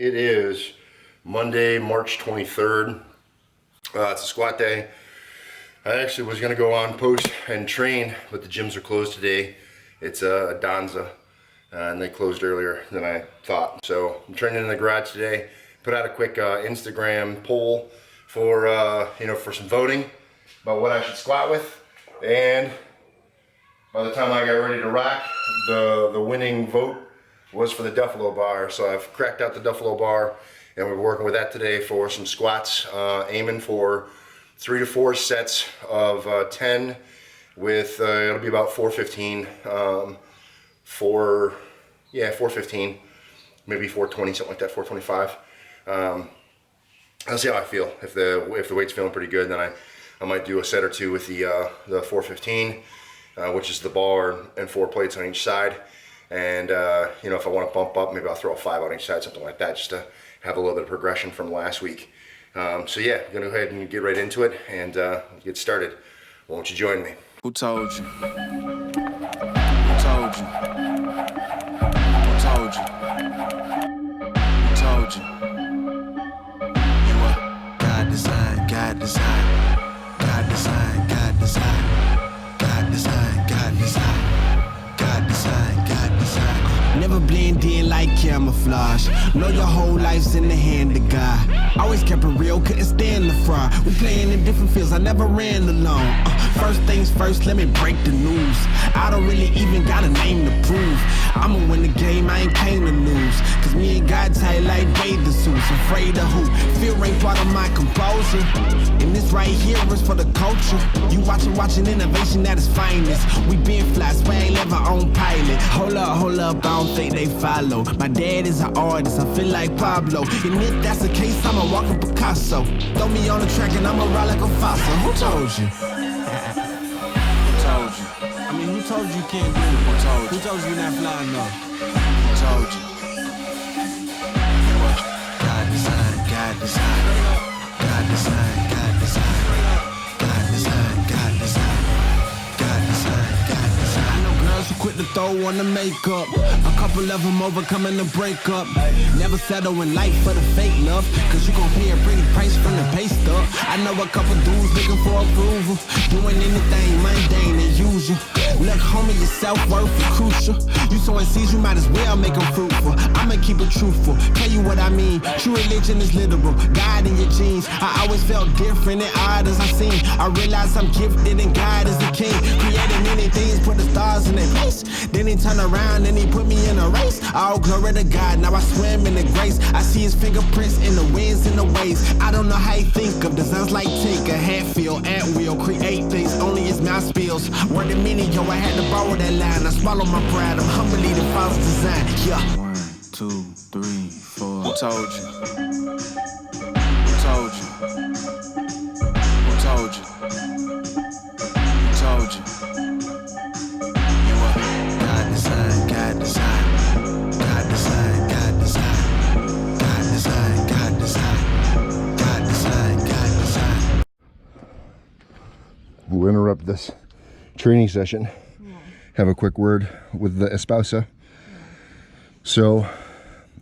It is Monday, March 23rd. It's a squat day. I actually was going to go on post and train, but the gyms are closed today. It's a Danza, and they closed earlier than I thought. So I'm training in the garage today. Put out a quick Instagram poll for for some voting about what I should squat with, and by the time I got ready to rock, the winning vote was for the Duffalo bar. So I've cracked out the Duffalo bar, and we're working with that today for some squats, aiming for 3 to 4 sets of 10 with, it'll be about 415, 415, maybe 420, something like that, 425. I'll see how I feel. If the weight's feeling pretty good, then I might do a set or two with the 415, which is the bar and 4 plates on each side. And if I want to bump up, maybe I'll throw a 5 on each side, something like that, just to have a little bit of progression from last week. So yeah, I'm gonna go ahead and get right into it and get started. Won't you join me? Who told you? Who told you? Who told you? Who told you? You are God design, God design, God design, God design, God design, God design, God design, God design. Never blend in like camouflage. Know your whole life's in the hand of God. Always kept it real, couldn't stand the fraud. We playing in different fields, I never ran alone. First things first, let me break the news. I don't really even got a name to prove. I'ma win the game, I ain't came to lose. Cause me and God tight like bathing suits. Afraid of who? Fear ain't part of my composure. And this right here is for the culture. You watching innovation at its finest. We been fly, swag, live our own pilot. Hold up, I don't think they follow. My dad is an artist, I feel like Pablo. And if that's the case, I'm a walking Picasso. Throw me on the track and I'ma ride like a fossil. Who told you? Who told you? I mean, who told you can't do it? Who told you you're not flying enough? Who told you? God design, God design, God design, God design, God design, God design, God design, God design. I know girls who quit to throw on the makeup. A couple of them overcoming the breakup. Never settle in life for the fake love, cause you gon' pay a pretty price from the pay stub. I know a couple dudes looking for approval, doing anything mundane and usual. Look, homie, your self-worth is crucial. You sowing seeds, you might as well make them fruitful. I'ma keep it truthful, tell you what I mean. True religion is literal, God in your genes. I always felt different and odd as I seen. I realized I'm gifted and God is the king. Created many things, put the stars in their place. Then he turned around and he put me in a race. All glory to God, now I swim in the grace. I see his fingerprints in the winds and the waves. I don't know how he think of designs like Tinker, Hatfield, at will. Create things only as mouth spills. Word to many, yo, I had to borrow that line. I swallow my pride, I'm humbly the false design. Yeah. 1, 2, 3, 4. Who told you? Who told you? Who told you? Who told you? You are God design, God design, God design, God design, God design, God design, God design, God design. We'll interrupt this training session. Have a quick word with the esposa. So,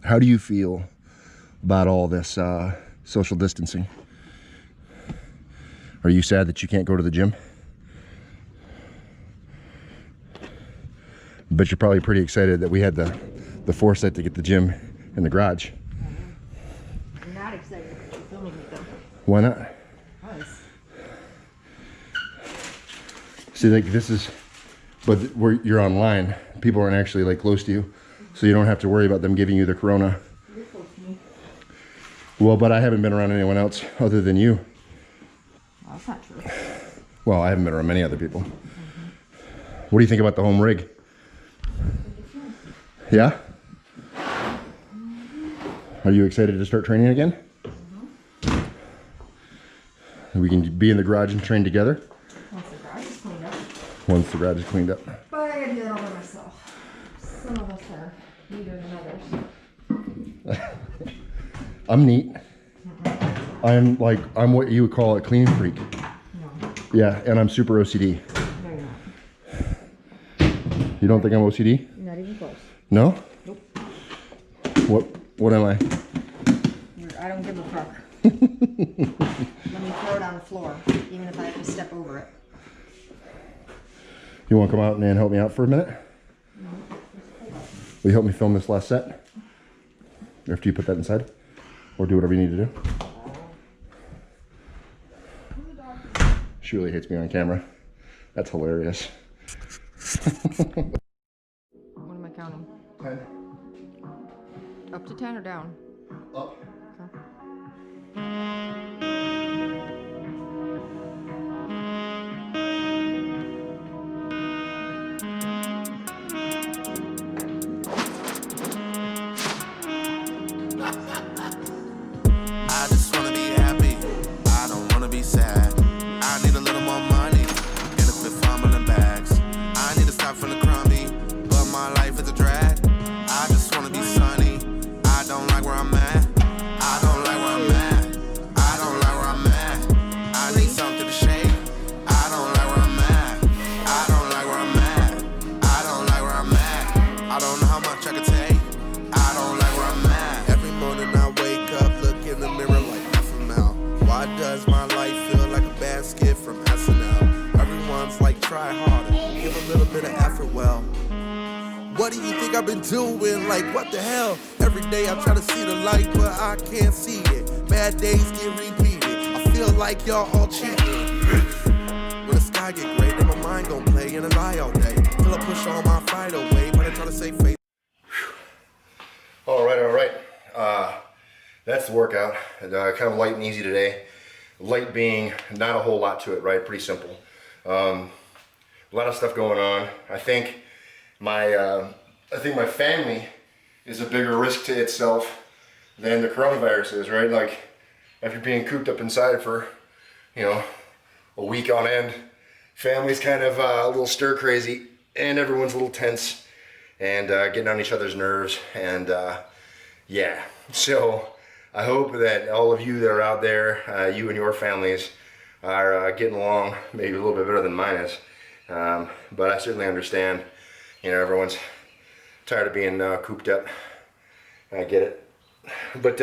how do you feel about all this social distancing? Are you sad that you can't go to the gym? But you're probably pretty excited that we had the foresight to get the gym in the garage. I'm not excited that you're filming me though. Why not? Because. See, like this is, but where you're online, people aren't actually like close to you, so you don't have to worry about them giving you the corona. You're close to me. Well, but I haven't been around anyone else other than you. Well, that's not true. Well, I haven't been around many other people. What do you think about the home rig? Yeah? Are you excited to start training again? We can be in the garage and train together? Once the garage is cleaned up. Once the garage is cleaned up. But I gotta do that all by myself. Some of us are neater than others. I'm neat. I'm what you would call a clean freak. No. Yeah, and I'm super OCD. No, you're not. You don't think I'm OCD? Not even close. No? Nope. What am I? I don't give a fuck. Let me throw it on the floor, even if I have to step over it. You want to come out and help me out for a minute? Will you help me film this last set? After you put that inside? Or do whatever you need to do? She really hates me on camera. That's hilarious. What am I counting? 10. Up to 10 or down? Up. I just wanna be happy. I don't wanna be sad. I need a little more money. And if we're fumbling bags, I need to stop from the crummy. But my life is a drag. I just wanna be sunny. I don't like where I'm at. I don't like where I'm at. I don't like where I'm at. I need something to shake. I don't like where I'm at. I don't like where I'm at. I don't like where I'm at. I don't know how much I can take. I don't like where I'm at. Every morning I wake up, look in the mirror like FML. Why does my life feel like a bad skit from SNL? Everyone's like, try harder, give a little bit of effort, well. What do you think I've been doing? Like, what the hell? Every day I try to see the light, but I can't see it. Bad days get repeated. I feel like y'all all cheating. When the sky get gray, then my mind gon' play in a lie all day. Till I push all my fight away, but I try to save face. All right. That's the workout. Kind of light and easy today. Light being not a whole lot to it, right? Pretty simple. A lot of stuff going on. I think my family is a bigger risk to itself than the coronavirus is, right? Like, after being cooped up inside for, a week on end, family's kind of a little stir crazy, and everyone's a little tense and getting on each other's nerves, and yeah. So I hope that all of you that are out there, you and your families, are getting along maybe a little bit better than mine is. But I certainly understand, everyone's tired of being cooped up. I get it. But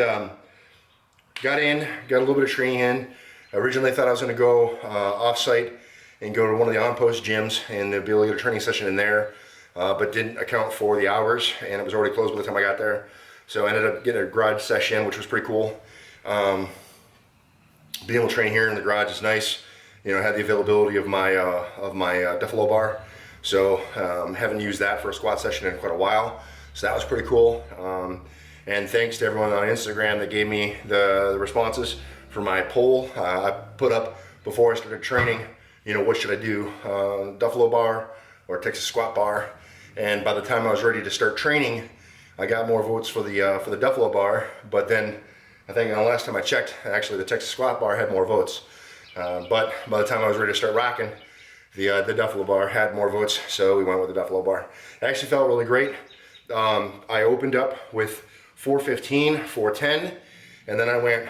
got a little bit of training in. Originally I thought I was going to go off-site and go to one of the on-post gyms and be able to get a training session in there, but didn't account for the hours, and it was already closed by the time I got there. So I ended up getting a garage session, which was pretty cool. Being able to train here in the garage is nice. I had the availability of my Duffalo bar, so haven't used that for a squat session in quite a while. So that was pretty cool. And thanks to everyone on Instagram that gave me the responses for my poll. I put up before I started training, what should I do, Duffalo bar or Texas squat bar? And by the time I was ready to start training, I got more votes for the Duffalo bar, but then I think the last time I checked, actually the Texas squat bar had more votes. But by the time I was ready to start rocking, the Duffalo bar had more votes, so we went with the Duffalo bar. It actually felt really great. I opened up with 415, 410, and then I went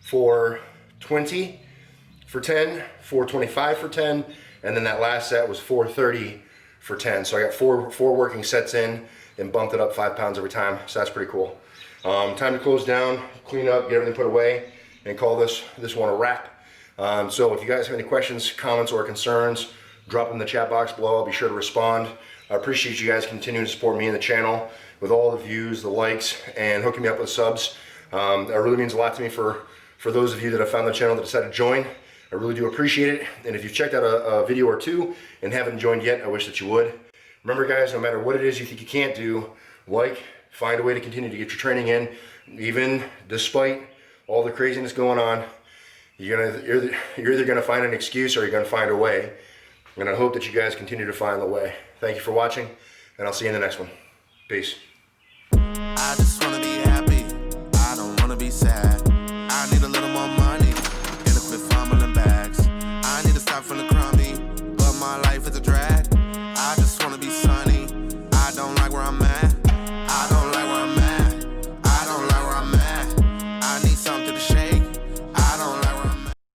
420 for 10, 425 for 10, and then that last set was 430 for 10. So I got four working sets in and bumped it up 5 pounds every time, so that's pretty cool. Time to close down, clean up, get everything put away, and call this one a wrap. So if you guys have any questions, comments, or concerns, drop them in the chat box below. I'll be sure to respond. I appreciate you guys continuing to support me and the channel with all the views, the likes, and hooking me up with subs. That really means a lot to me for those of you that have found the channel that decided to join. I really do appreciate it. And if you've checked out a video or two and haven't joined yet, I wish that you would. Remember guys, no matter what it is you think you can't do, find a way to continue to get your training in, even despite all the craziness going on. You're either gonna find an excuse or you're gonna find a way. And I hope that you guys continue to find the way. Thank you for watching, and I'll see you in the next one. Peace. I just wanna be happy. I don't wanna be sad.